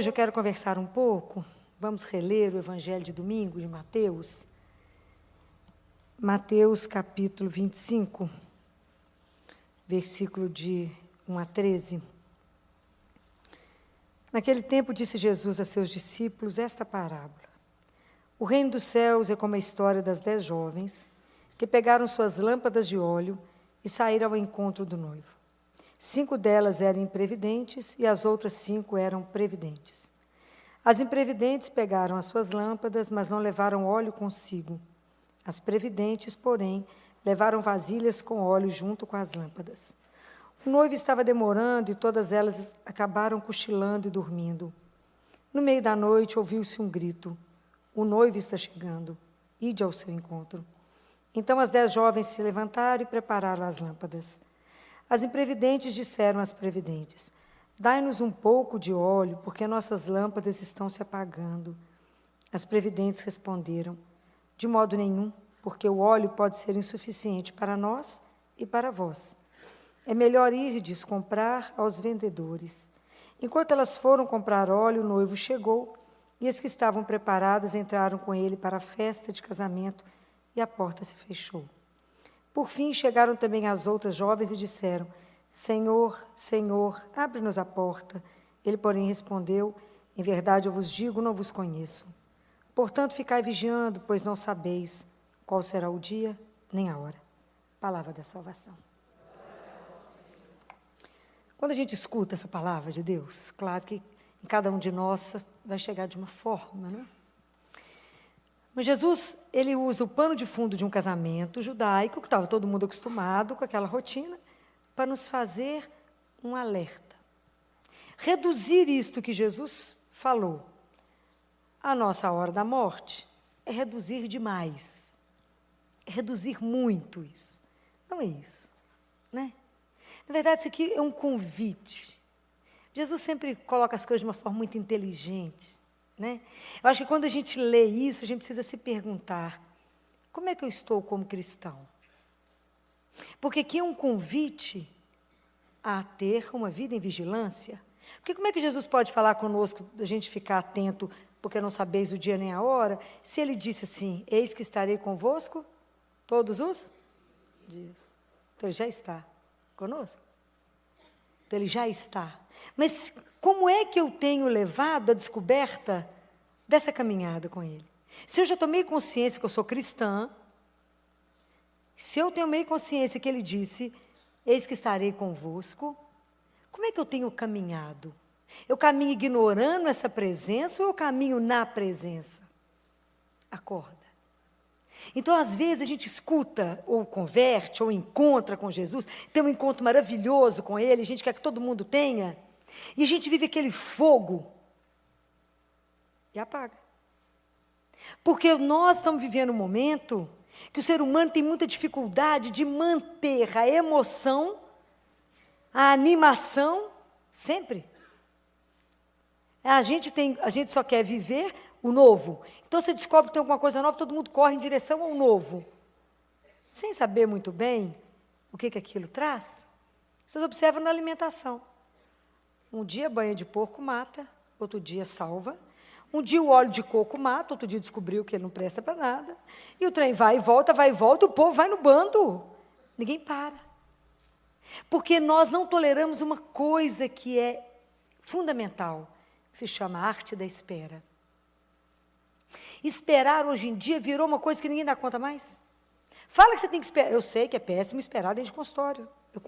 hoje eu quero conversar um pouco, vamos reler o Evangelho de domingo de Mateus. Mateus capítulo 25, versículo de 1 a 13. Naquele tempo disse Jesus a seus discípulos esta parábola. O reino dos céus é como a história das 10 jovens que pegaram suas lâmpadas de óleo e saíram ao encontro do noivo. 5 delas eram imprevidentes e as outras 5 eram previdentes. As imprevidentes pegaram as suas lâmpadas, mas não levaram óleo consigo. As previdentes, porém, levaram vasilhas com óleo junto com as lâmpadas. O noivo estava demorando e todas elas acabaram cochilando e dormindo. No meio da noite ouviu-se um grito: o noivo está chegando, ide ao seu encontro. Então as 10 jovens se levantaram e prepararam as lâmpadas. As imprevidentes disseram às previdentes: dai-nos um pouco de óleo, porque nossas lâmpadas estão se apagando. As previdentes responderam: de modo nenhum, porque o óleo pode ser insuficiente para nós e para vós. É melhor irdes comprar aos vendedores. Enquanto elas foram comprar óleo, o noivo chegou, e as que estavam preparadas entraram com ele para a festa de casamento, e a porta se fechou. Por fim, chegaram também as outras jovens e disseram: Senhor, Senhor, abre-nos a porta. Ele, porém, respondeu: em verdade eu vos digo, não vos conheço. Portanto, ficai vigiando, pois não sabeis qual será o dia nem a hora. Palavra da salvação. Quando a gente escuta essa palavra de Deus, claro que em cada um de nós vai chegar de uma forma, né? Mas Jesus, ele usa o pano de fundo de um casamento judaico, que estava todo mundo acostumado com aquela rotina, para nos fazer um alerta. Reduzir isto que Jesus falou à nossa hora da morte é reduzir demais. É reduzir muito isso. Não é isso, né? Na verdade, isso aqui é um convite. Jesus sempre coloca as coisas de uma forma muito inteligente, né? Eu acho que quando a gente lê isso, a gente precisa se perguntar: como é que eu estou como cristão? Porque aqui é um convite a ter uma vida em vigilância. Porque como é que Jesus pode falar conosco, a gente ficar atento, porque não sabeis o dia nem a hora, se ele disse assim: eis que estarei convosco todos os dias. Então ele já está conosco. Então ele já está. Mas como é que eu tenho levado a descoberta dessa caminhada com ele? Se eu já tomei consciência que eu sou cristã, se eu tomei consciência que ele disse: eis que estarei convosco, como é que eu tenho caminhado? Eu caminho ignorando essa presença ou eu caminho na presença? Acorda. Então, às vezes, a gente escuta, ou converte, ou encontra com Jesus, tem um encontro maravilhoso com ele, a gente quer que todo mundo tenha, e a gente vive aquele fogo e apaga. Porque nós estamos vivendo um momento que o ser humano tem muita dificuldade de manter a emoção, a animação, sempre. A gente só quer viver o novo. Então, você descobre que tem alguma coisa nova, todo mundo corre em direção ao novo, sem saber muito bem o que aquilo traz. Vocês observam na alimentação. Um dia banha de porco mata, outro dia salva. Um dia o óleo de coco mata, outro dia descobriu que ele não presta para nada. E o trem vai e volta, o povo vai no bando. Ninguém para. Porque nós não toleramos uma coisa que é fundamental, que se chama arte da espera. Esperar hoje em dia virou uma coisa que ninguém dá conta mais. Fala que você tem que esperar. Eu sei que é péssimo esperar dentro de consultório. Eu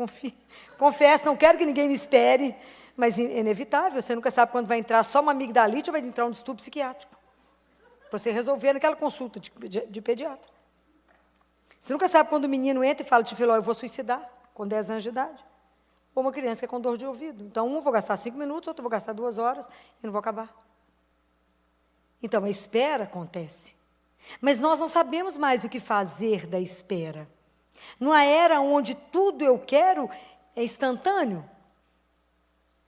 confesso, não quero que ninguém me espere, mas é inevitável. Você nunca sabe quando vai entrar só uma amigdalite ou vai entrar um distúrbio psiquiátrico. Para você resolver naquela consulta de pediatra. Você nunca sabe quando o menino entra e fala de filó: eu vou suicidar, com 10 anos de idade. Ou uma criança que é com dor de ouvido. Então, um eu vou gastar 5 minutos, outro eu vou gastar 2 horas e não vou acabar. Então, a espera acontece. Mas nós não sabemos mais o que fazer da espera. Numa era onde tudo eu quero é instantâneo.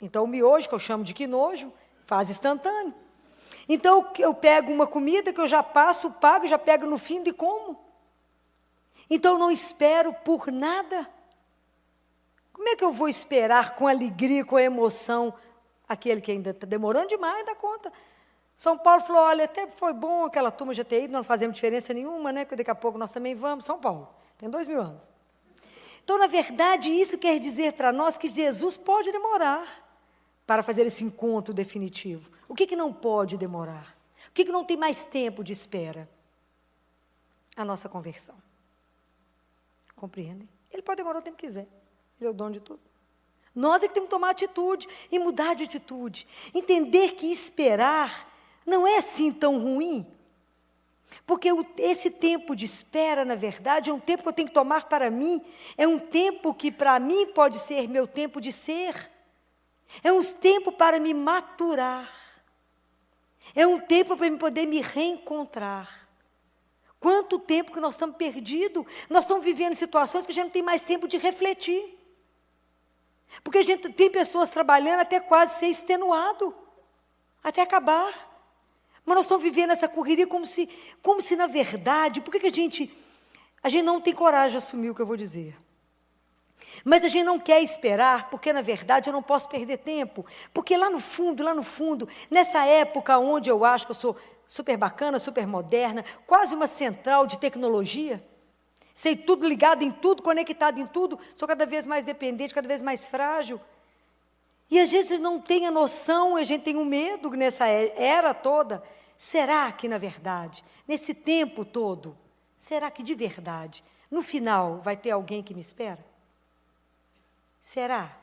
Então, o miojo, que eu chamo de quinojo, faz instantâneo. Então, eu pego uma comida que eu já passo, pago, já pego no fim e como. Então, eu não espero por nada. Como é que eu vou esperar com alegria, com emoção, aquele que ainda está demorando demais dá conta. São Paulo falou, olha, até foi bom aquela turma já ter ido, não fazemos diferença nenhuma, né? Porque daqui a pouco nós também vamos. São Paulo, tem 2000 anos. Então, na verdade, isso quer dizer para nós que Jesus pode demorar para fazer esse encontro definitivo. O que não pode demorar? O que não tem mais tempo de espera? A nossa conversão. Compreendem? Ele pode demorar o tempo que quiser. Ele é o dono de tudo. Nós é que temos que tomar atitude e mudar de atitude. Entender que esperar não é assim tão ruim. Porque esse tempo de espera, na verdade, é um tempo que eu tenho que tomar para mim. É um tempo que para mim pode ser meu tempo de ser. É um tempo para me maturar. É um tempo para eu poder me reencontrar. Quanto tempo que nós estamos perdidos. Nós estamos vivendo situações que a gente não tem mais tempo de refletir. Porque a gente tem pessoas trabalhando até quase ser extenuado. Até acabar. Mas nós estamos vivendo essa correria como se na verdade, por que a gente não tem coragem de assumir o que eu vou dizer? Mas a gente não quer esperar, porque na verdade eu não posso perder tempo. Porque lá no fundo, nessa época onde eu acho que eu sou super bacana, super moderna, quase uma central de tecnologia, sei tudo, ligado em tudo, conectado em tudo, sou cada vez mais dependente, cada vez mais frágil. E às vezes não tem a noção, a gente tem um medo nessa era toda. Será que, na verdade, nesse tempo todo, será que de verdade, no final, vai ter alguém que me espera? Será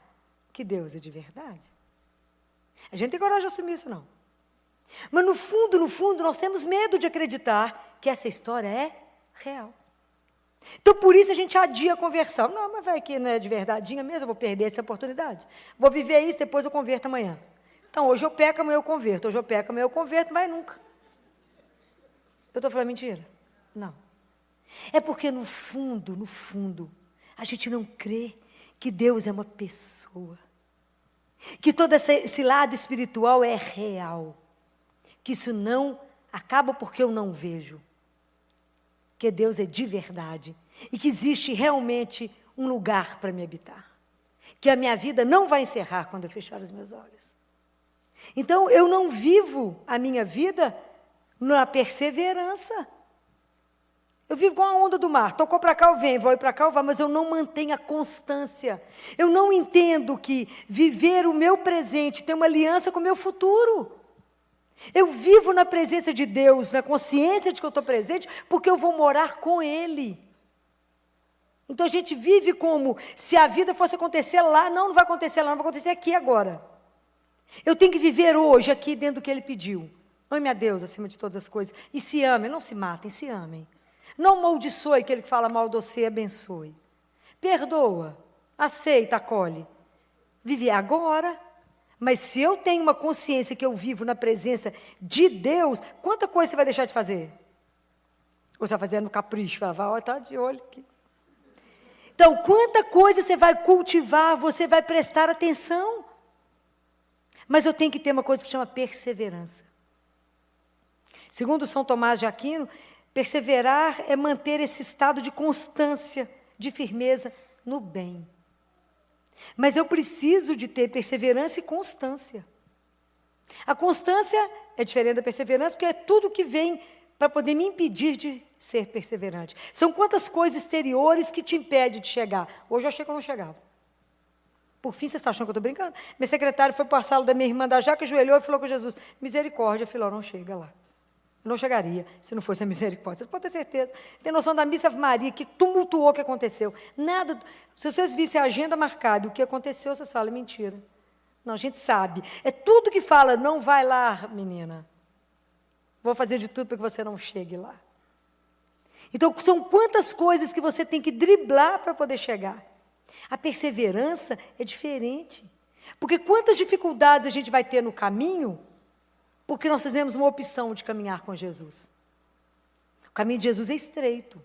que Deus é de verdade? A gente tem coragem de assumir isso, não. Mas no fundo, nós temos medo de acreditar que essa história é real. Então, por isso a gente adia a conversão. Não, mas vai que não é de verdadeinha mesmo, eu vou perder essa oportunidade. Vou viver isso, depois eu converto amanhã. Então, hoje eu peco, amanhã eu converto. Hoje eu peco, amanhã eu converto, mas nunca. Eu estou falando mentira? Não. É porque no fundo, a gente não crê que Deus é uma pessoa. Que todo esse lado espiritual é real. Que isso não acaba porque eu não vejo. Que Deus é de verdade e que existe realmente um lugar para me habitar. Que a minha vida não vai encerrar quando eu fechar os meus olhos. Então, eu não vivo a minha vida na perseverança. Eu vivo com a onda do mar. Tocou para cá, eu venho, vou ir para cá, eu vou, mas eu não mantenho a constância. Eu não entendo que viver o meu presente tem uma aliança com o meu futuro. Eu vivo na presença de Deus, na consciência de que eu estou presente, porque eu vou morar com Ele. Então a gente vive como se a vida fosse acontecer lá. Não vai acontecer lá, não vai acontecer aqui agora. Eu tenho que viver hoje aqui dentro do que Ele pediu. Ame a Deus acima de todas as coisas. E se amem, não se matem, se amem. Não amaldiçoe aquele que fala mal de você, abençoe. Perdoa, aceita, acolhe. Vive agora. Mas se eu tenho uma consciência que eu vivo na presença de Deus, quanta coisa você vai deixar de fazer? Ou você vai fazer no capricho, vai estar de olho aqui. Então, quanta coisa você vai cultivar, você vai prestar atenção. Mas eu tenho que ter uma coisa que chama perseverança. Segundo São Tomás de Aquino, perseverar é manter esse estado de constância, de firmeza no bem. Mas eu preciso de ter perseverança e constância. A constância é diferente da perseverança, porque é tudo que vem para poder me impedir de ser perseverante. São quantas coisas exteriores que te impedem de chegar. Hoje eu achei que eu não chegava. Por fim, vocês estão achando que eu estou brincando? Meu secretário foi para a sala da minha irmã da Jaca, ajoelhou e falou com Jesus, misericórdia, filho, não chega lá. Eu não chegaria se não fosse a misericórdia. Vocês podem ter certeza. Tem noção da missa Ave Maria, que tumultuou o que aconteceu. Nada. Se vocês vissem a agenda marcada, o que aconteceu, vocês falam, mentira. Não, a gente sabe. É tudo que fala, não vai lá, menina. Vou fazer de tudo para que você não chegue lá. Então, são quantas coisas que você tem que driblar para poder chegar. A perseverança é diferente. Porque quantas dificuldades a gente vai ter no caminho, porque nós fizemos uma opção de caminhar com Jesus. O caminho de Jesus é estreito.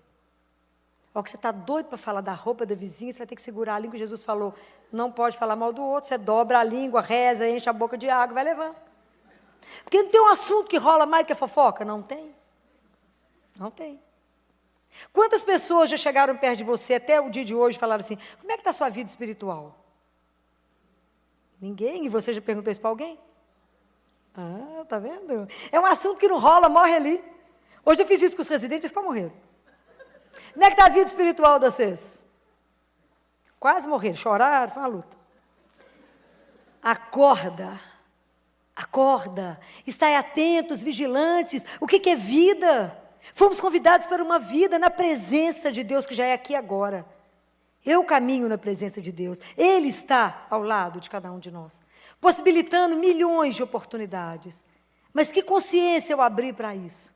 Ó, que você está doido para falar da roupa da vizinha, você vai ter que segurar a língua. Jesus falou, não pode falar mal do outro, você dobra a língua, reza, enche a boca de água, vai levando. Porque não tem um assunto que rola mais que a fofoca? Não tem. Não tem. Quantas pessoas já chegaram perto de você até o dia de hoje e falaram assim, como é que está a sua vida espiritual? Ninguém. E você já perguntou isso para alguém? Ah, tá vendo? É um assunto que não rola, morre ali. Hoje eu fiz isso com os residentes, eles quase morreram. Como é que está a vida espiritual de vocês? Quase morreram, choraram, foi uma luta. Acorda. Acorda. Estai atentos, vigilantes. O que é vida? Fomos convidados para uma vida na presença de Deus, que já é aqui agora. Eu caminho na presença de Deus. Ele está ao lado de cada um de nós, possibilitando milhões de oportunidades. Mas que consciência eu abri para isso?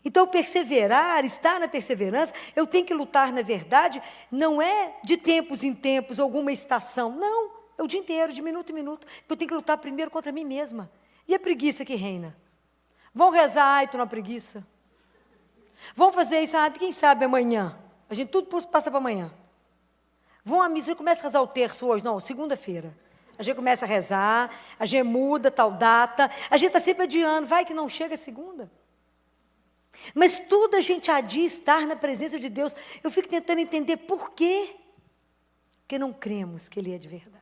Então, perseverar, estar na perseverança, eu tenho que lutar na verdade, não é de tempos em tempos, alguma estação. Não, é o dia inteiro, de minuto em minuto. Eu tenho que lutar primeiro contra mim mesma. E a preguiça que reina? Vão rezar, ai, estou na preguiça. Vão fazer isso, quem sabe amanhã. A gente tudo passa para amanhã. Vão à missa, você começa a rezar o terço hoje, não, segunda-feira. A gente começa a rezar, a gente muda tal data, a gente está sempre adiando, vai que não chega segunda. Mas tudo a gente adia estar na presença de Deus. Eu fico tentando entender por quê. Porque não cremos que Ele é de verdade.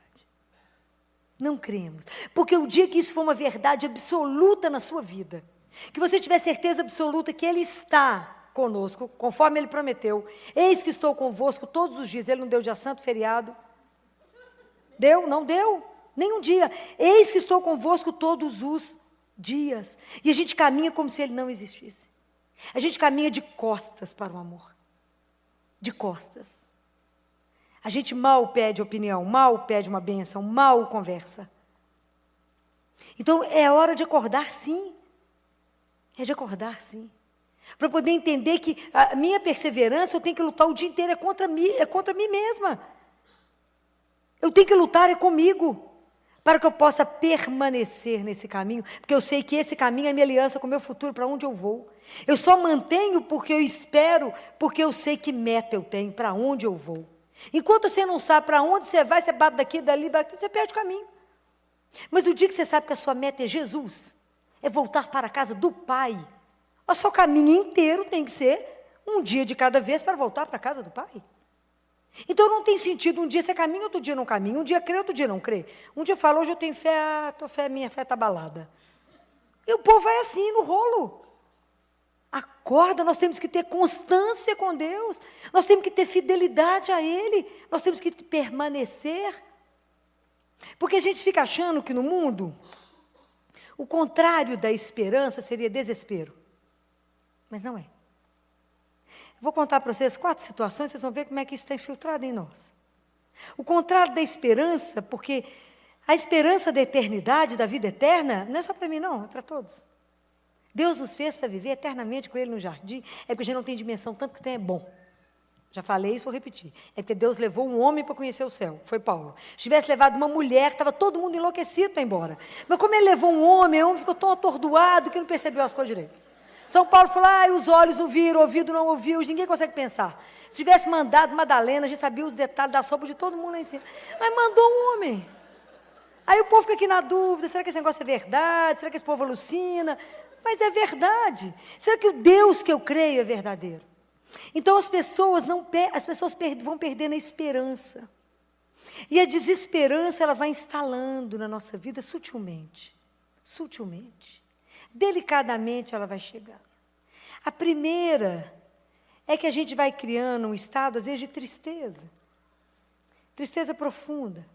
Não cremos. Porque o dia que isso for uma verdade absoluta na sua vida, que você tiver certeza absoluta que Ele está conosco, conforme Ele prometeu, eis que estou convosco todos os dias. Ele não deu dia santo, feriado? Deu? Não deu? Nem um dia. Eis que estou convosco todos os dias. E a gente caminha como se Ele não existisse. A gente caminha de costas para o amor. De costas. A gente mal pede opinião, mal pede uma bênção, mal conversa. Então, é hora de acordar, sim. É de acordar, sim. Para poder entender que a minha perseverança, eu tenho que lutar o dia inteiro, é contra mim mesma. Eu tenho que lutar, é comigo. Para que eu possa permanecer nesse caminho, porque eu sei que esse caminho é minha aliança com o meu futuro, para onde eu vou. Eu só mantenho porque eu espero, porque eu sei que meta eu tenho, para onde eu vou. Enquanto você não sabe para onde você vai, você bate daqui, dali, você perde o caminho. Mas o dia que você sabe que a sua meta é Jesus, é voltar para a casa do Pai, o seu caminho inteiro tem que ser um dia de cada vez para voltar para a casa do Pai. Então não tem sentido um dia você caminha, outro dia não caminha, um dia crê, outro dia não crê. Um dia fala, hoje eu tenho fé, minha fé está abalada. E o povo vai assim, no rolo. Acorda, nós temos que ter constância com Deus, nós temos que ter fidelidade a Ele, nós temos que permanecer. Porque a gente fica achando que no mundo, o contrário da esperança seria desespero. Mas não é. Vou contar para vocês 4 situações, vocês vão ver como é que isso está infiltrado em nós. O contrário da esperança, porque a esperança da eternidade, da vida eterna, não é só para mim não, é para todos. Deus nos fez para viver eternamente com Ele no jardim, é porque a gente não tem dimensão, tanto que tem é bom. Já falei isso, vou repetir. É porque Deus levou um homem para conhecer o céu, foi Paulo. Se tivesse levado uma mulher, estava todo mundo enlouquecido para ir embora. Mas como Ele levou um homem, o homem ficou tão atordoado que não percebeu as coisas direito. São Paulo falou, os olhos não viram, o ouvido não ouviu, ninguém consegue pensar. Se tivesse mandado Madalena, a gente sabia os detalhes da sopa de todo mundo lá em cima. Mas mandou um homem. Aí o povo fica aqui na dúvida, será que esse negócio é verdade? Será que esse povo alucina? Mas é verdade. Será que o Deus que eu creio é verdadeiro? Então as pessoas vão perdendo a esperança. E a desesperança, ela vai instalando na nossa vida sutilmente. Sutilmente. Delicadamente ela vai chegando. A primeira é que a gente vai criando um estado, às vezes, de tristeza. Tristeza profunda.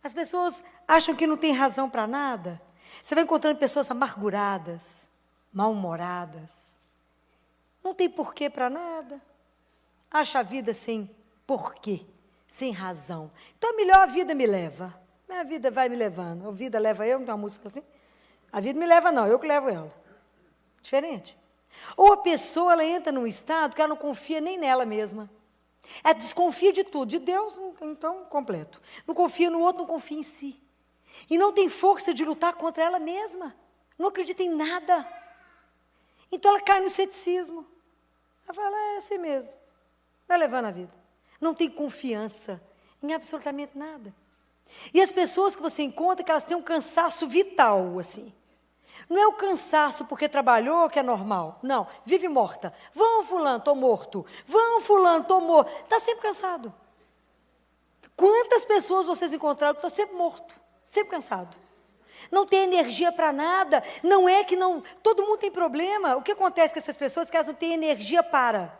As pessoas acham que não tem razão para nada. Você vai encontrando pessoas amarguradas, mal-humoradas. Não tem porquê para nada. Acha a vida sem porquê, sem razão. Então, melhor a vida me leva. A vida vai me levando. A vida leva eu, não tem uma música assim? A vida me leva não, eu que levo ela. Diferente. Ou a pessoa, ela entra num estado que ela não confia nem nela mesma. Ela desconfia de tudo, de Deus, então, completo. Não confia no outro, não confia em si. E não tem força de lutar contra ela mesma. Não acredita em nada. Então ela cai no ceticismo. Ela fala, é assim mesmo. Vai levando a vida. Não tem confiança em absolutamente nada. E as pessoas que você encontra, que elas têm um cansaço vital, assim. Não é o cansaço porque trabalhou que é normal. Não, vive morta. Vão fulano, estou morto. Vão fulano, estou morto. Está sempre cansado. Quantas pessoas vocês encontraram que estão sempre morto, sempre cansado? Não tem energia para nada. Não é que não... Todo mundo tem problema. O que acontece com essas pessoas que elas não têm energia para?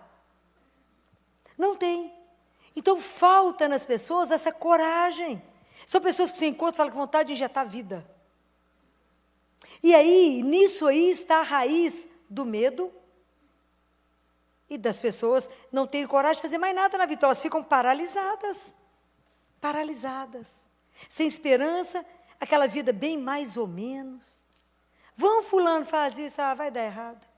Não tem. Então, falta nas pessoas essa coragem. São pessoas que se encontram e falam com vontade de injetar vida. E aí, nisso aí está a raiz do medo e das pessoas não terem coragem de fazer mais nada na vida. Então, elas ficam paralisadas. Paralisadas. Sem esperança, aquela vida bem mais ou menos. Vão fulano faz isso, vai dar errado.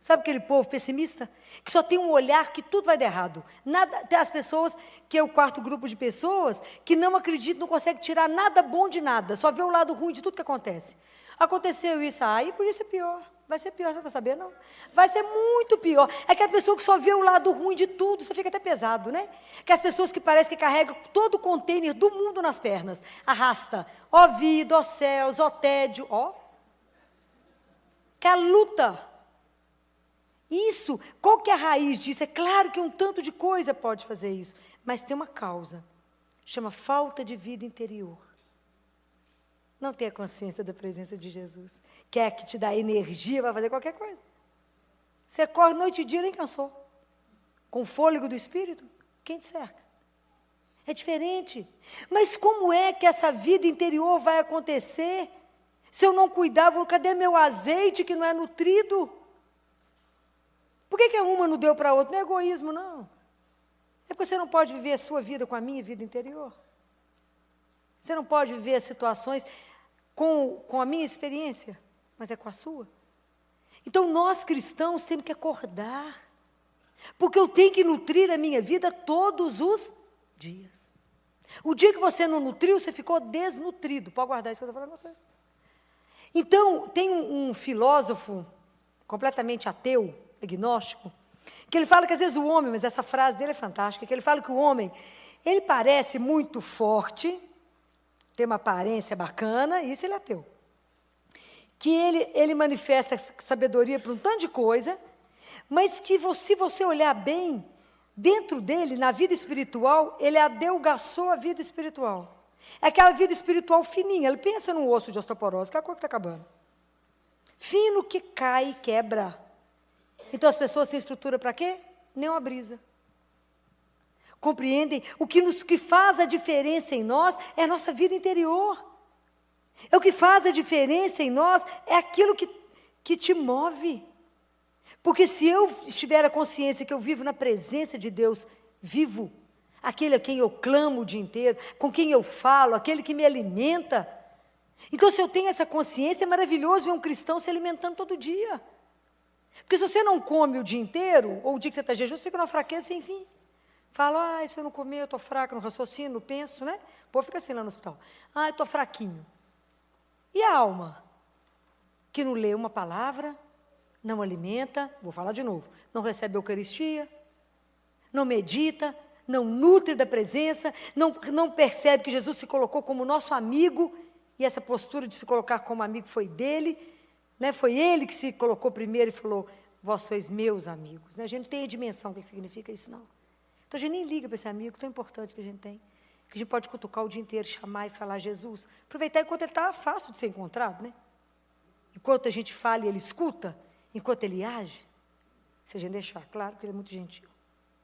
Sabe aquele povo pessimista? Que só tem um olhar que tudo vai dar errado. Nada, tem as pessoas, que é o quarto grupo de pessoas, que não acreditam, não conseguem tirar nada bom de nada, só vê o lado ruim de tudo que acontece. Aconteceu isso, aí podia ser pior. Vai ser pior, você está sabendo? Não. Vai ser muito pior. É aquela pessoa que só vê o lado ruim de tudo, isso fica até pesado, né? Que as pessoas que parecem que carregam todo o container do mundo nas pernas. Arrasta, ó vida, ó céus, ó tédio, ó. Que é a luta. Isso, qual que é a raiz disso? É claro que um tanto de coisa pode fazer isso, mas tem uma causa. Chama falta de vida interior. Não tem a consciência da presença de Jesus. Quer que te dá energia para fazer qualquer coisa. Você corre noite e dia e nem cansou. Com o fôlego do Espírito, quem te cerca? É diferente. Mas como é que essa vida interior vai acontecer se eu não cuidar? Cadê meu azeite que não é nutrido? Por que uma não deu para a outra? Não é egoísmo, não. É porque você não pode viver a sua vida com a minha vida interior. Você não pode viver as situações com a minha experiência, mas é com a sua. Então, nós cristãos temos que acordar, porque eu tenho que nutrir a minha vida todos os dias. O dia que você não nutriu, você ficou desnutrido. Pode guardar isso que eu estou falando com vocês. Então, tem um filósofo completamente ateu, agnóstico, que ele fala que às vezes o homem, mas essa frase dele é fantástica, que ele fala que o homem, ele parece muito forte, tem uma aparência bacana, isso ele é ateu. Que ele manifesta sabedoria para um tanto de coisa, mas que se você olhar bem, dentro dele, na vida espiritual, ele adelgaçou a vida espiritual. É aquela vida espiritual fininha, ele pensa num osso de osteoporose, que é a coisa que está acabando. Fino que cai e quebra. Então as pessoas têm estrutura para quê? Nem uma brisa. Compreendem? O que faz a diferença em nós é a nossa vida interior. É o que faz a diferença em nós, é aquilo que te move. Porque se eu estiver a consciência que eu vivo na presença de Deus, vivo, aquele a quem eu clamo o dia inteiro, com quem eu falo, aquele que me alimenta. Então, se eu tenho essa consciência, é maravilhoso ver um cristão se alimentando todo dia. Porque se você não come o dia inteiro, ou o dia que você está jejum, você fica numa fraqueza sem fim. Fala, se eu não comer, eu estou fraco, não raciocínio, não penso, né? O povo fica assim lá no hospital. Eu estou fraquinho. E a alma? Que não lê uma palavra, não alimenta, vou falar de novo, não recebe a Eucaristia, não medita, não nutre da presença, não percebe que Jesus se colocou como nosso amigo, e essa postura de se colocar como amigo foi dele, né? Foi ele que se colocou primeiro e falou, vós sois meus amigos. Né? A gente não tem a dimensão do que significa isso, não. Então a gente nem liga para esse amigo tão importante que a gente tem, que a gente pode cutucar o dia inteiro, chamar e falar Jesus, aproveitar enquanto ele está fácil de ser encontrado, né? Enquanto a gente fala e ele escuta, enquanto ele age, se a gente deixar claro que ele é muito gentil,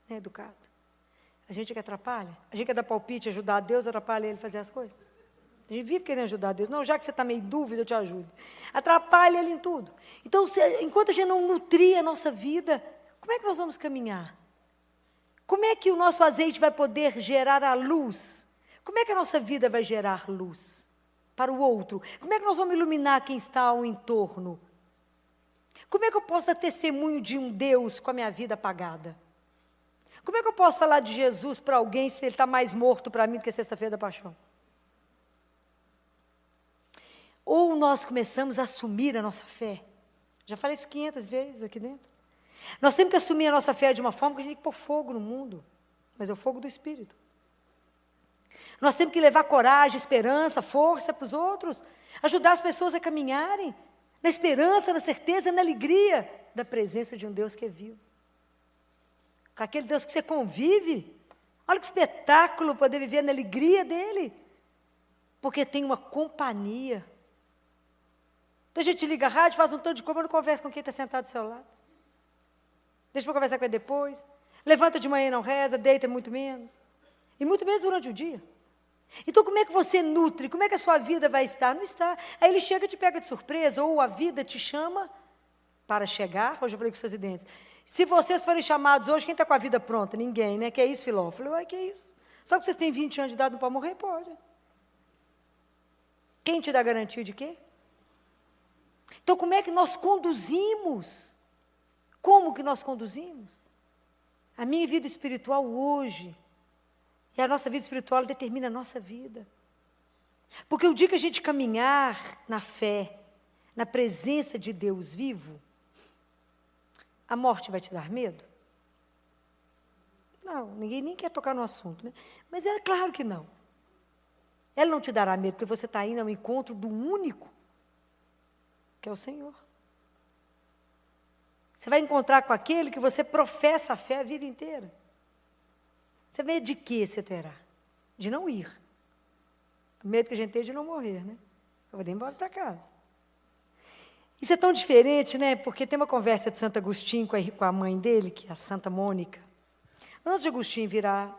né? Educado. A gente que atrapalha, a gente quer dar palpite, ajudar a Deus, atrapalha ele fazer as coisas. A gente vive querendo ajudar a Deus. Não, já que você está meio em dúvida, eu te ajudo. Atrapalha ele em tudo. Então, enquanto a gente não nutrir a nossa vida, como é que nós vamos caminhar? Como é que o nosso azeite vai poder gerar a luz? Como é que a nossa vida vai gerar luz para o outro? Como é que nós vamos iluminar quem está ao entorno? Como é que eu posso dar testemunho de um Deus com a minha vida apagada? Como é que eu posso falar de Jesus para alguém se ele está mais morto para mim do que sexta-feira da paixão? Ou nós começamos a assumir a nossa fé. Já falei isso 500 vezes aqui dentro. Nós temos que assumir a nossa fé de uma forma que a gente tem que pôr fogo no mundo. Mas é o fogo do Espírito. Nós temos que levar coragem, esperança, força para os outros. Ajudar as pessoas a caminharem. Na esperança, na certeza, na alegria da presença de um Deus que é vivo. Com aquele Deus que você convive. Olha que espetáculo poder viver na alegria dele, porque tem uma companhia. Então a gente liga a rádio, faz um tanto de coisa, mas não conversa com quem está sentado do seu lado. Deixa para conversar com ele depois. Levanta de manhã e não reza, deita muito menos. E muito menos durante o dia. Então como é que você nutre? Como é que a sua vida vai estar? Não está. Aí ele chega e te pega de surpresa, ou a vida te chama para chegar. Hoje eu falei com os residentes. Se vocês forem chamados hoje, quem está com a vida pronta? Ninguém, né? Que é isso, Filó? Eu falei, ué, que é isso? Só que vocês têm 20 anos de idade, não pode morrer? Pode. Quem te dá garantia de quê? Então, como é que nós conduzimos? Como que nós conduzimos? A minha vida espiritual hoje, e a nossa vida espiritual determina a nossa vida. Porque o dia que a gente caminhar na fé, na presença de Deus vivo, a morte vai te dar medo? Não, ninguém nem quer tocar no assunto, né? Mas é claro que não. Ela não te dará medo, porque você está indo ao encontro do único, que é o Senhor. Você vai encontrar com aquele que você professa a fé a vida inteira. Você medo de quê você terá? De não ir. O medo que a gente tem é de não morrer, né? Eu vou ir embora para casa. Isso é tão diferente, né? Porque tem uma conversa de Santo Agostinho com a mãe dele, que é a Santa Mônica. Antes de Agostinho virar,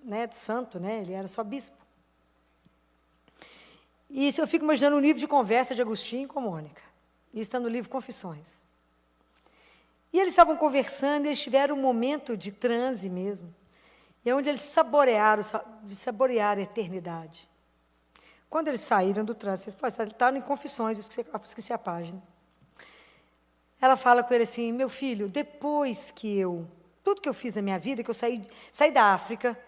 né, santo, né? Ele era só bispo. E isso eu fico imaginando um livro de conversa de Agostinho com Mônica. Isso está no livro Confissões. E eles estavam conversando, e eles tiveram um momento de transe mesmo. E é onde eles saborearam a eternidade. Quando eles saíram do transe, eles estavam em Confissões, esqueci a página. Ela fala com ele assim, meu filho, depois que tudo que eu fiz na minha vida, que eu saí da África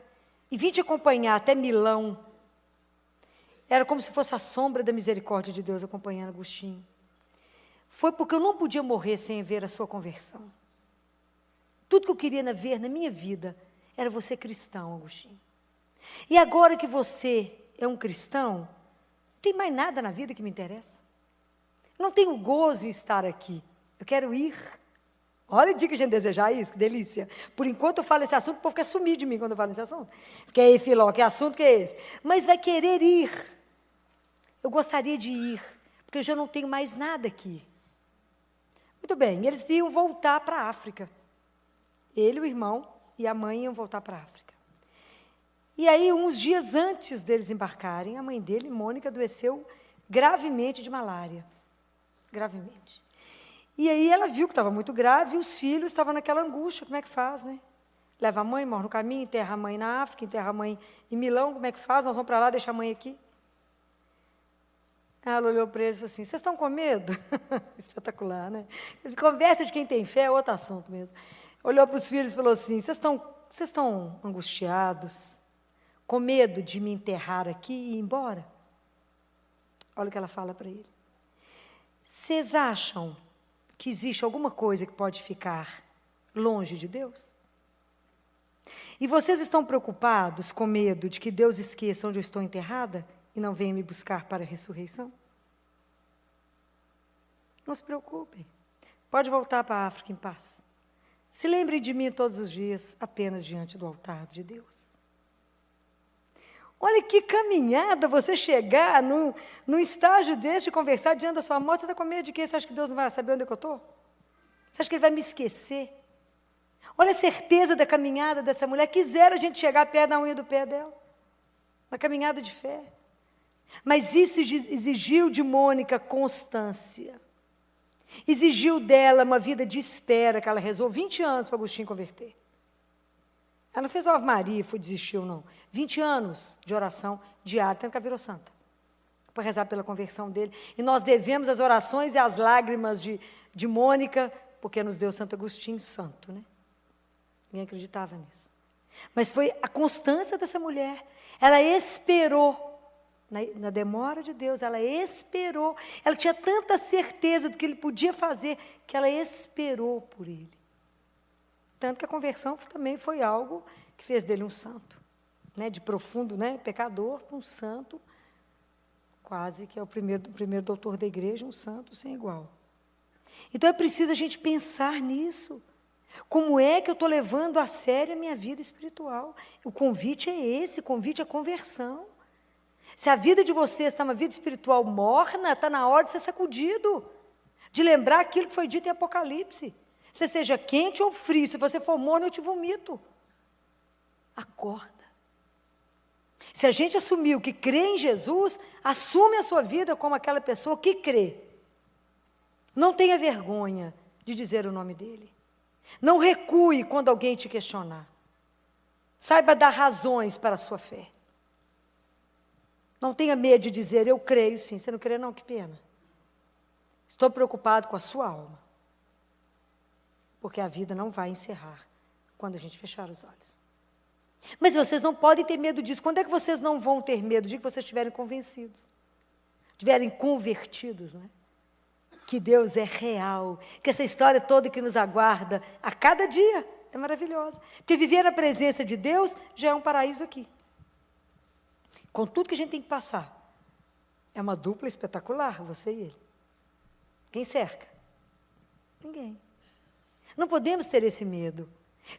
e vim te acompanhar até Milão, era como se fosse a sombra da misericórdia de Deus acompanhando Agostinho. Foi porque eu não podia morrer sem ver a sua conversão. Tudo que eu queria ver na minha vida era você cristão, Agostinho. E agora que você é um cristão, não tem mais nada na vida que me interessa. Eu não tenho gozo em estar aqui. Eu quero ir. Olha o dia que a gente desejar isso, que delícia. Por enquanto eu falo esse assunto, o povo quer sumir de mim quando eu falo esse assunto. Porque aí, Filó, que assunto que é esse? Mas vai querer ir. Eu gostaria de ir, porque eu já não tenho mais nada aqui. Muito bem, eles iam voltar para a África. Ele, o irmão e a mãe iam voltar para a África. E aí, uns dias antes deles embarcarem, a mãe dele, Mônica, adoeceu gravemente de malária. Gravemente. E aí ela viu que estava muito grave e os filhos estavam naquela angústia, como é que faz, né? Leva a mãe, morre no caminho, enterra a mãe na África, enterra a mãe em Milão, como é que faz? Nós vamos para lá, deixa a mãe aqui. Ela olhou para eles e falou assim, vocês estão com medo? Espetacular, né? Conversa de quem tem fé é outro assunto mesmo. Olhou para os filhos e falou assim, vocês estão angustiados, com medo de me enterrar aqui e ir embora? Olha o que ela fala para ele. Vocês acham que existe alguma coisa que pode ficar longe de Deus? E vocês estão preocupados com medo de que Deus esqueça onde eu estou enterrada e não venha me buscar para a ressurreição? Não se preocupem. Pode voltar para a África em paz. Se lembrem de mim todos os dias, apenas diante do altar de Deus. Olha que caminhada você chegar num estágio desse de conversar diante da sua morte. Você está com medo de quê? Você acha que Deus não vai saber onde é que eu estou? Você acha que Ele vai me esquecer? Olha a certeza da caminhada dessa mulher. Quisera a gente chegar perto da unha do pé dela. Uma caminhada de fé. Mas isso exigiu de Mônica constância. Exigiu dela uma vida de espera, que ela rezou 20 anos para Agostinho converter. Ela não fez uma Ave Maria e desistiu, não. 20 anos de oração diária, tanto que ela virou santa, para rezar pela conversão dele. E nós devemos as orações e as lágrimas de Mônica, porque nos deu Santo Agostinho santo, né? Ninguém acreditava nisso. Mas foi a constância dessa mulher. Ela esperou. Na demora de Deus, ela esperou. Ela tinha tanta certeza do que ele podia fazer, que ela esperou por ele. Tanto que a conversão também foi algo que fez dele um santo. Né, de profundo, né, pecador, um santo, quase que é o primeiro doutor da igreja, um santo sem igual. Então é preciso a gente pensar nisso. Como é que eu estou levando a sério a minha vida espiritual? O convite é esse, o convite é conversão. Se a vida de vocês está uma vida espiritual morna, está na hora de ser sacudido, de lembrar aquilo que foi dito em Apocalipse. Você seja quente ou frio, se você for morno, eu te vomito. Acorda. Se a gente assumiu que crê em Jesus, assume a sua vida como aquela pessoa que crê. Não tenha vergonha de dizer o nome dele. Não recue quando alguém te questionar. Saiba dar razões para a sua fé. Não tenha medo de dizer, eu creio sim. Você não crê não? Que pena. Estou preocupado com a sua alma. Porque a vida não vai encerrar quando a gente fechar os olhos. Mas vocês não podem ter medo disso. Quando é que vocês não vão ter medo? De que vocês estiverem convencidos. Estiverem convertidos, né? Que Deus é real. Que essa história toda que nos aguarda a cada dia é maravilhosa. Porque viver na presença de Deus já é um paraíso aqui. Com tudo que a gente tem que passar. É uma dupla espetacular, você e ele. Quem cerca? Ninguém. Não podemos ter esse medo.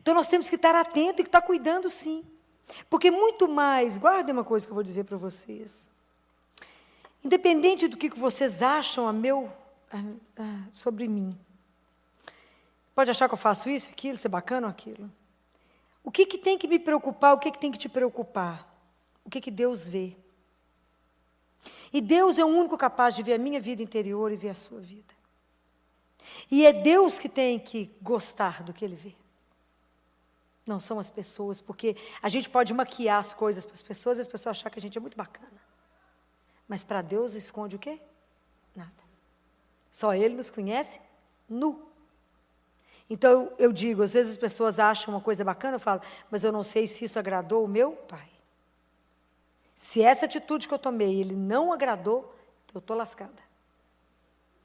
Então nós temos que estar atentos e estar cuidando sim. Porque muito mais, guardem uma coisa que eu vou dizer para vocês. Independente do que vocês acham sobre mim. Pode achar que eu faço isso, aquilo, ser bacana ou aquilo. O que tem que me preocupar, o que tem que te preocupar? O que Deus vê? E Deus é o único capaz de ver a minha vida interior e ver a sua vida. E é Deus que tem que gostar do que Ele vê. Não são as pessoas, porque a gente pode maquiar as coisas para as pessoas e as pessoas achar que a gente é muito bacana. Mas para Deus esconde o quê? Nada. Só Ele nos conhece nu. Então eu digo, às vezes as pessoas acham uma coisa bacana, eu falo, mas eu não sei se isso agradou o meu Pai. Se essa atitude que eu tomei, Ele não agradou, eu estou lascada.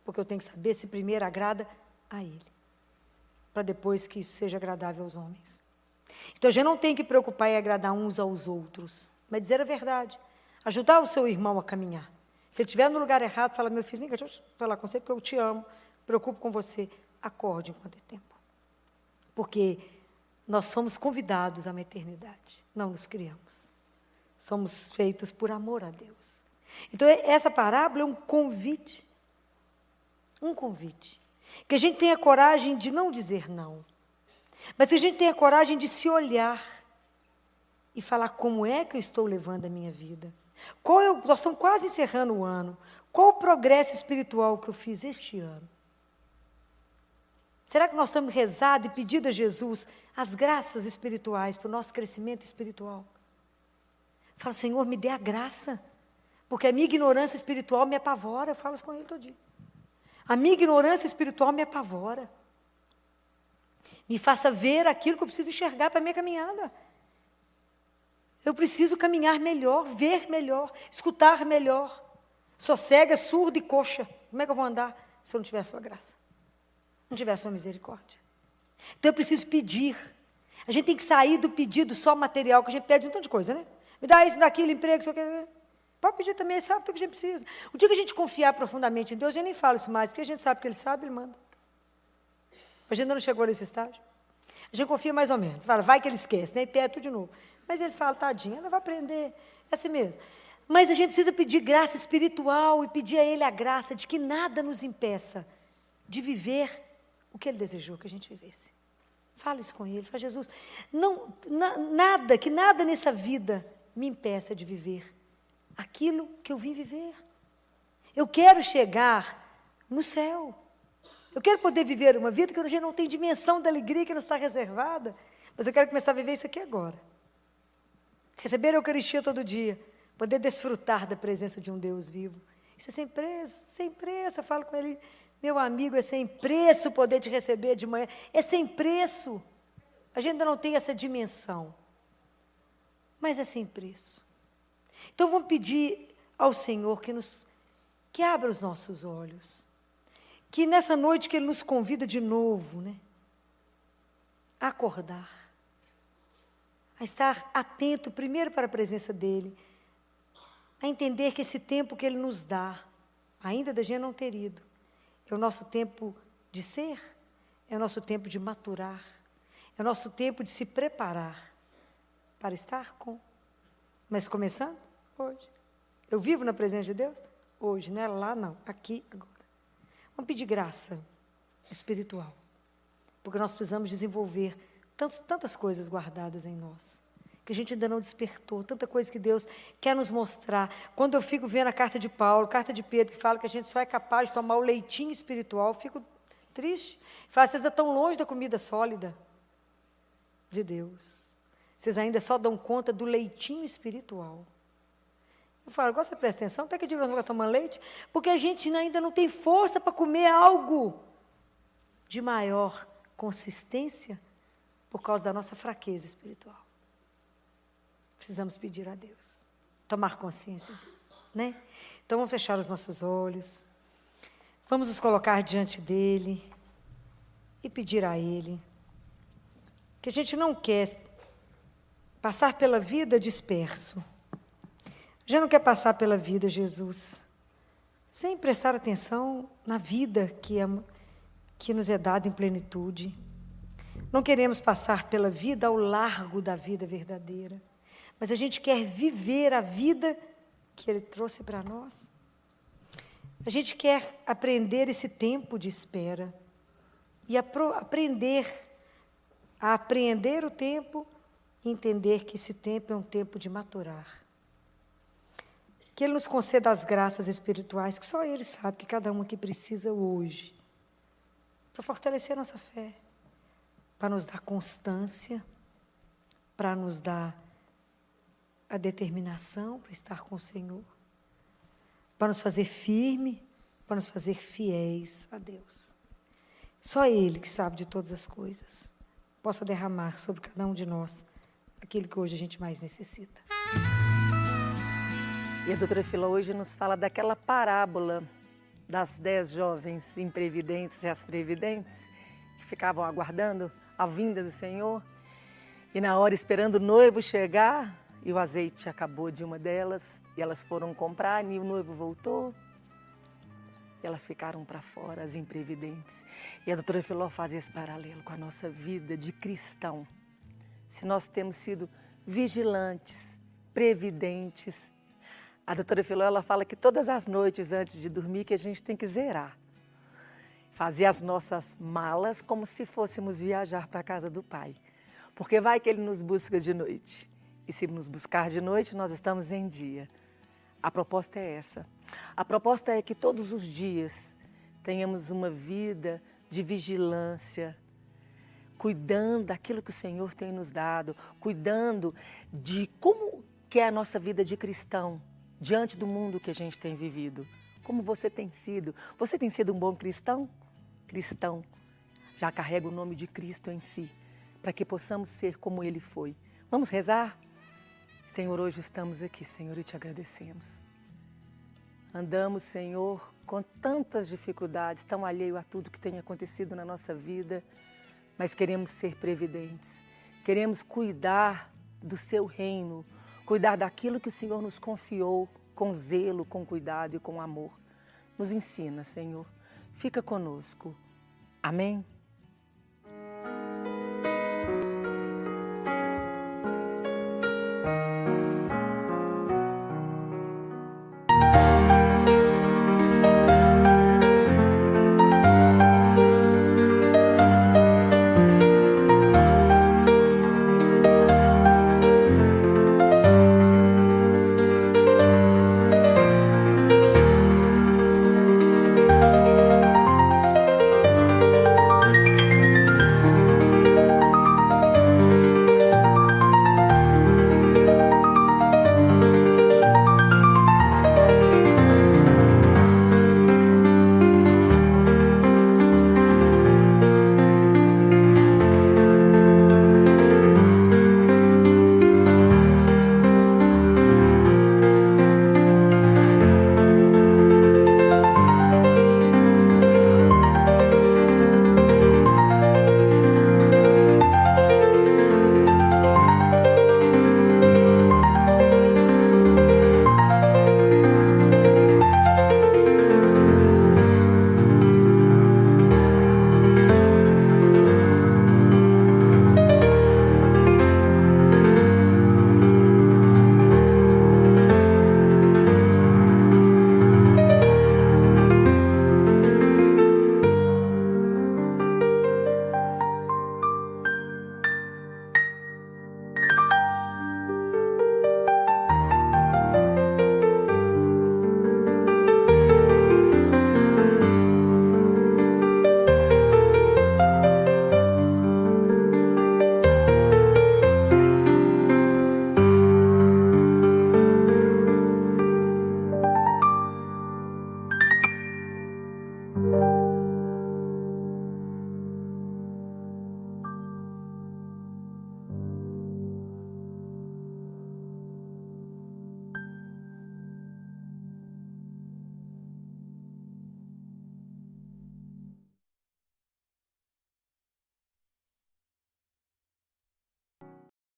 Porque eu tenho que saber se primeiro agrada a Ele. Para depois que isso seja agradável aos homens. Então a gente não tem que preocupar em agradar uns aos outros, mas dizer a verdade. Ajudar o seu irmão a caminhar. Se ele estiver no lugar errado, fala, meu filho, deixa eu falar com você, porque eu te amo, preocupo com você. Acorde enquanto é tempo. Porque nós somos convidados a uma eternidade, não nos criamos. Somos feitos por amor a Deus. Então, essa parábola é um convite. Um convite. Que a gente tenha coragem de não dizer não. Mas que a gente tenha coragem de se olhar e falar como é que eu estou levando a minha vida. Nós estamos quase encerrando o ano. Qual o progresso espiritual que eu fiz este ano? Será que nós estamos rezando e pedindo a Jesus as graças espirituais para o nosso crescimento espiritual? Fala, Senhor, me dê a graça, porque a minha ignorância espiritual me apavora. Eu falo isso com Ele todo dia. A minha ignorância espiritual me apavora. Me faça ver aquilo que eu preciso enxergar para a minha caminhada. Eu preciso caminhar melhor, ver melhor, escutar melhor. Sou cega, surda e coxa. Como é que eu vou andar se eu não tiver a sua graça? Não tiver a sua misericórdia? Então eu preciso pedir. A gente tem que sair do pedido só material, que a gente pede um tanto de coisa, né? Me dá isso, me dá aquilo, emprego, isso aqui. Pode pedir também, ele sabe tudo que a gente precisa. O dia que a gente confiar profundamente em Deus, a gente nem fala isso mais, porque a gente sabe que Ele sabe, Ele manda. A gente ainda não chegou nesse estágio. A gente confia mais ou menos. Fala, vai que Ele esquece, né? E pede tudo de novo. Mas Ele fala, tadinha, ela vai aprender. É assim mesmo. Mas a gente precisa pedir graça espiritual e pedir a Ele a graça de que nada nos impeça de viver o que Ele desejou que a gente vivesse. Fala isso com Ele. Fala, Jesus, que nada nessa vida me impeça de viver aquilo que eu vim viver. Eu quero chegar no céu. Eu quero poder viver uma vida que a gente não tem dimensão da alegria que nos está reservada. Mas eu quero começar a viver isso aqui agora. Receber a Eucaristia todo dia. Poder desfrutar da presença de um Deus vivo. Isso é sem preço, sem preço. Eu falo com ele, meu amigo, é sem preço poder te receber de manhã. É sem preço. A gente ainda não tem essa dimensão. Mas é sem preço. Então vamos pedir ao Senhor que abra os nossos olhos. Que nessa noite que Ele nos convida de novo, né? A acordar. A estar atento primeiro para a presença dEle. A entender que esse tempo que Ele nos dá, ainda da gente não ter ido, é o nosso tempo de ser, é o nosso tempo de maturar, é o nosso tempo de se preparar para estar com. Mas começando hoje. Eu vivo na presença de Deus hoje, não é lá não, aqui, agora. Vamos pedir graça espiritual, porque nós precisamos desenvolver tantas coisas guardadas em nós, que a gente ainda não despertou, tanta coisa que Deus quer nos mostrar. Quando eu fico vendo a carta de Paulo, carta de Pedro, que fala que a gente só é capaz de tomar o leitinho espiritual, eu fico triste. Fala, vocês ainda estão longe da comida sólida de Deus. Vocês ainda só dão conta do leitinho espiritual. Eu falo, agora você presta atenção, até que digo, nós vamos tomar leite, porque a gente ainda não tem força para comer algo de maior consistência por causa da nossa fraqueza espiritual. Precisamos pedir a Deus, tomar consciência disso, né? Então, vamos fechar os nossos olhos, vamos nos colocar diante dEle e pedir a Ele que a gente não quer passar pela vida disperso. Já não quer passar pela vida, Jesus, sem prestar atenção na vida que nos é dada em plenitude. Não queremos passar pela vida ao largo da vida verdadeira, mas a gente quer viver a vida que Ele trouxe para nós. A gente quer aprender esse tempo de espera e aprender a apreender o tempo e entender que esse tempo é um tempo de maturar. Que Ele nos conceda as graças espirituais que só Ele sabe que cada um aqui precisa hoje, para fortalecer a nossa fé, para nos dar constância, para nos dar a determinação para estar com o Senhor, para nos fazer firme, para nos fazer fiéis a Deus. Só Ele que sabe de todas as coisas, possa derramar sobre cada um de nós aquilo que hoje a gente mais necessita. E a doutora Filó hoje nos fala daquela parábola das 10 jovens imprevidentes e as previdentes, que ficavam aguardando a vinda do Senhor, e na hora esperando o noivo chegar, e o azeite acabou de uma delas, e elas foram comprar, e o noivo voltou, e elas ficaram para fora, as imprevidentes. E a doutora Filó faz esse paralelo com a nossa vida de cristão. Se nós temos sido vigilantes, previdentes, a doutora Filó, ela fala que todas as noites antes de dormir que a gente tem que zerar. Fazer as nossas malas como se fôssemos viajar para a casa do Pai. Porque vai que Ele nos busca de noite. E se nos buscar de noite, nós estamos em dia. A proposta é essa. A proposta é que todos os dias tenhamos uma vida de vigilância, cuidando daquilo que o Senhor tem nos dado, cuidando de como que é a nossa vida de cristão, diante do mundo que a gente tem vivido. Como você tem sido? Você tem sido um bom cristão? Cristão. Já carrega o nome de Cristo em si, para que possamos ser como Ele foi. Vamos rezar? Senhor, hoje estamos aqui, Senhor, e te agradecemos. Andamos, Senhor, com tantas dificuldades, tão alheio a tudo que tem acontecido na nossa vida, mas queremos ser previdentes. Queremos cuidar do seu reino, cuidar daquilo que o Senhor nos confiou com zelo, com cuidado e com amor. Nos ensina, Senhor. Fica conosco. Amém?